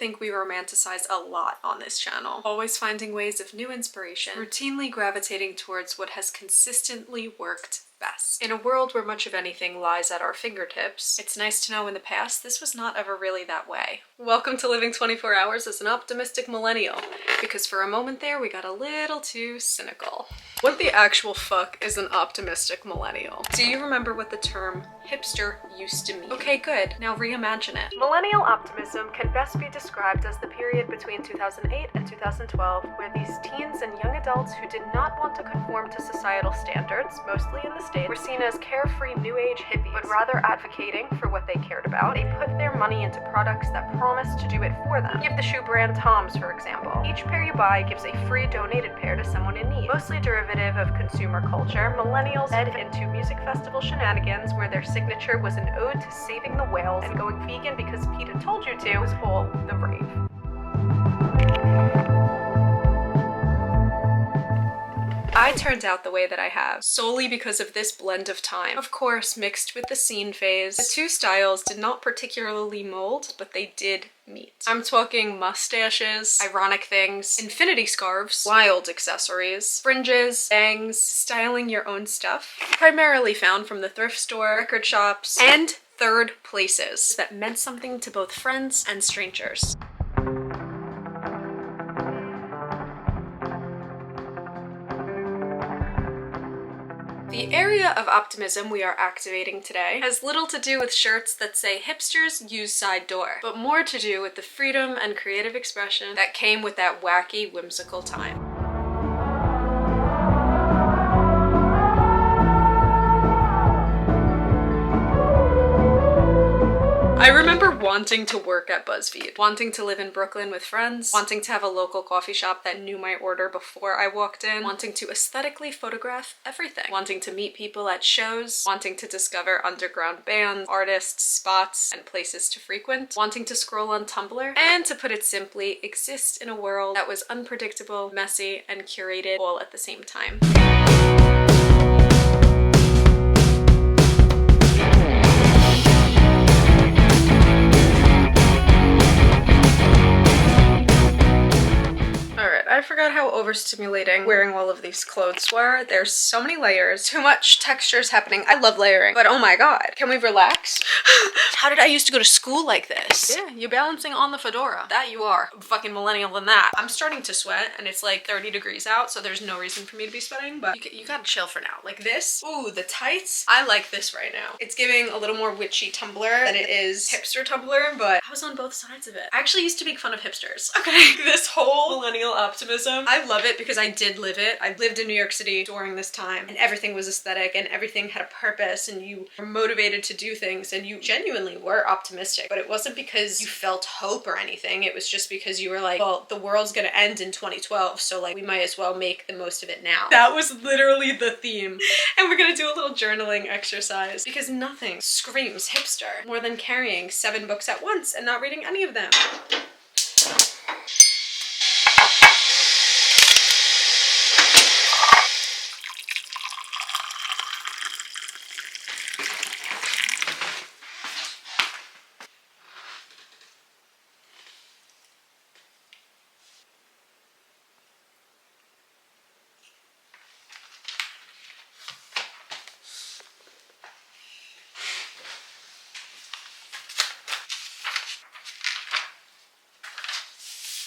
think we romanticize a lot on this channel, always finding ways of new inspiration, routinely gravitating towards what has consistently worked best. In a world where much of anything lies at our fingertips, it's nice to know in the past this was not ever really that way. Welcome to living 24 hours as an optimistic millennial, because for a moment there we got a little too cynical. What the actual fuck is an optimistic millennial? Do you remember what the term hipster used to mean? Okay, good. Now reimagine it. Millennial optimism can best be described as the period between 2008 and 2012, where these teens and young adults who did not want to conform to societal standards, mostly in the States, were seen as carefree new age hippies, but rather advocating for what they cared about. They put their money into products that promised to do it for them. Give the shoe brand Tom's, for example. Each pair you buy gives a free donated pair to someone in need. Mostly derivative of consumer culture, millennials head into music festival shenanigans where their signature was an ode to saving the whales, and going vegan because PETA told you to was all the rave. I turned out the way that I have solely because of this blend of time. Of course, mixed with the scene phase. The two styles did not particularly mold, but they did meet. I'm talking mustaches, ironic things, infinity scarves, wild accessories, fringes, bangs, styling your own stuff, primarily found from the thrift store, record shops, and third places that meant something to both friends and strangers. The area of optimism we are activating today has little to do with shirts that say hipsters use side door, but more to do with the freedom and creative expression that came with that wacky, whimsical time. I remember wanting to work at BuzzFeed, wanting to live in Brooklyn with friends, wanting to have a local coffee shop that knew my order before I walked in, wanting to aesthetically photograph everything, wanting to meet people at shows, wanting to discover underground bands, artists, spots, and places to frequent, wanting to scroll on Tumblr, and to put it simply, exist in a world that was unpredictable, messy, and curated all at the same time. I forgot how overstimulating wearing all of these clothes were. There's so many layers, too much textures happening. I love layering, but oh my god. Can we relax? How did I used to go to school like this? Yeah, you're balancing on the fedora. That you are. I'm fucking millennial than that. I'm starting to sweat and it's like 30 degrees out, so there's no reason for me to be sweating, but you gotta chill for now. Like this. Ooh, the tights. I like this right now. It's giving a little more witchy Tumblr than it is hipster Tumblr, but I was on both sides of it. I actually used to make fun of hipsters. Okay, this whole millennial optimism, I love it because I did live it. I lived in New York City during this time and everything was aesthetic and everything had a purpose and you were motivated to do things and you genuinely were optimistic, but it wasn't because you felt hope or anything. It was just because you were like, well, the world's gonna end in 2012, so like we might as well make the most of it now. That was literally the theme. And we're gonna do a little journaling exercise because nothing screams hipster more than carrying 7 books at once and not reading any of them.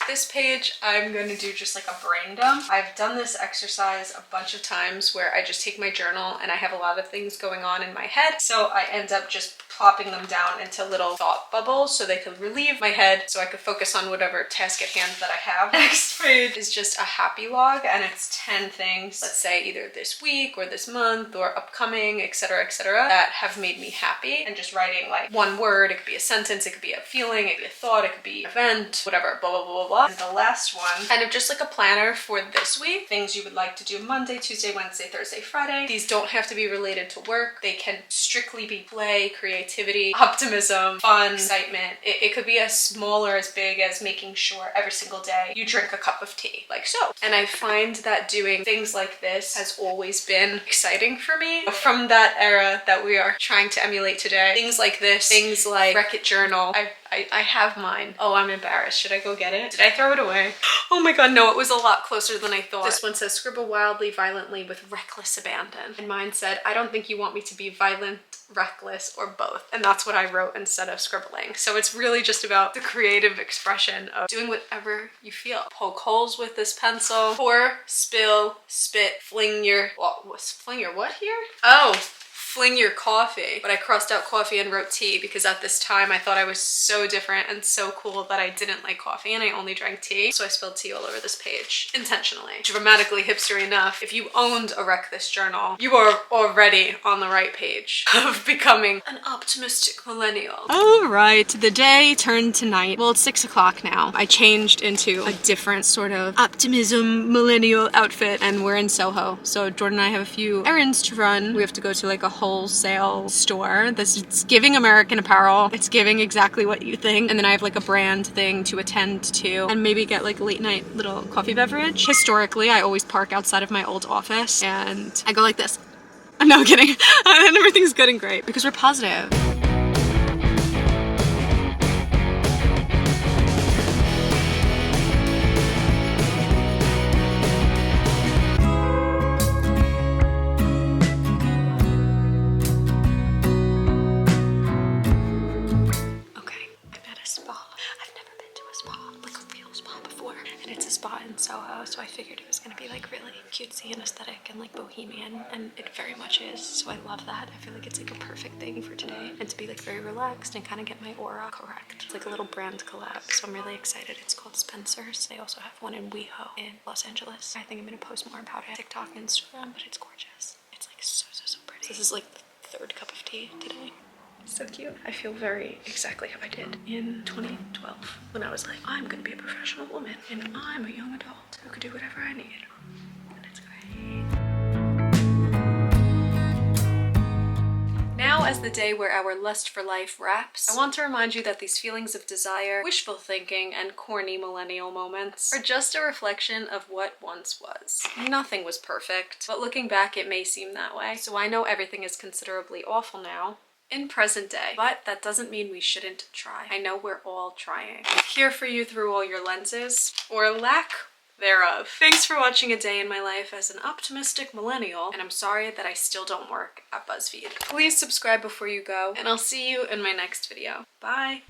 This page, I'm going to do just like a brain dump. I've done this exercise a bunch of times where I just take my journal and I have a lot of things going on in my head. So I end up just plopping them down into little thought bubbles so they could relieve my head so I could focus on whatever task at hand that I have. Next page is just a happy log and it's 10 things, let's say either this week or this month or upcoming, etc., that have made me happy, and just writing like one word. It could be a sentence, it could be a feeling, it could be a thought, it could be an event, whatever, blah, blah, blah, blah. And the last one, kind of just like a planner for this week, things you would like to do Monday, Tuesday, Wednesday, Thursday, Friday. These don't have to be related to work. They can strictly be play, creativity, optimism, fun, excitement. It could be as small or as big as making sure every single day you drink a cup of tea, like so. And I find that doing things like this has always been exciting for me from that era that we are trying to emulate today. Things like this, things like Wreck-It Journal. I I have mine. Oh, I'm embarrassed. Should I go get it? Did I throw it away? Oh my god, no, it was a lot closer than I thought. This one says, scribble wildly, violently, with reckless abandon. And mine said, I don't think you want me to be violent, reckless, or both. And that's what I wrote instead of scribbling. So it's really just about the creative expression of doing whatever you feel. Poke holes with this pencil. Pour, spill, spit, fling your, fling your what here? Oh, fling your coffee. But I crossed out coffee and wrote tea because at this time I thought I was so different and so cool that I didn't like coffee and I only drank tea. So I spilled tea all over this page intentionally. Dramatically hipstery enough. If you owned a Wreck This journal, you are already on the right page of becoming an optimistic millennial. All right, the day turned to night. Well, it's 6 o'clock now. I changed into a different sort of optimism millennial outfit and we're in Soho. So Jordan and I have a few errands to run. We have to go to like a wholesale store. It's giving American Apparel. It's giving exactly what you think. And then I have like a brand thing to attend to and maybe get like a late night little coffee beverage. Historically, I always park outside of my old office and I go like this. No, I'm kidding. And everything's good and great because we're positive. In Soho, so I figured it was going to be like really cutesy and aesthetic and like bohemian, and it very much is, so I love that. I feel like it's like a perfect thing for today and to be like very relaxed and kind of get my aura correct. It's like a little brand collab, so I'm really excited. It's called Spencer's. They also have one in WeHo in Los Angeles. I think I'm going to post more about it on TikTok and Instagram, but it's gorgeous. It's like so pretty. This is like the 3rd cup of tea today. So cute. I feel very exactly how I did in 2012 when I was like, I'm gonna be a professional woman and I'm a young adult who could do whatever I need. And it's great. Now, as the day where our lust for life wraps, I want to remind you that these feelings of desire, wishful thinking, and corny millennial moments are just a reflection of what once was. Nothing was perfect, but looking back it may seem that way. So I know everything is considerably awful now in present day, but that doesn't mean we shouldn't try. I know we're all trying. I'm here for you through all your lenses, or lack thereof. Thanks for watching a day in my life as an optimistic millennial, and I'm sorry that I still don't work at BuzzFeed. Please subscribe before you go, and I'll see you in my next video. Bye!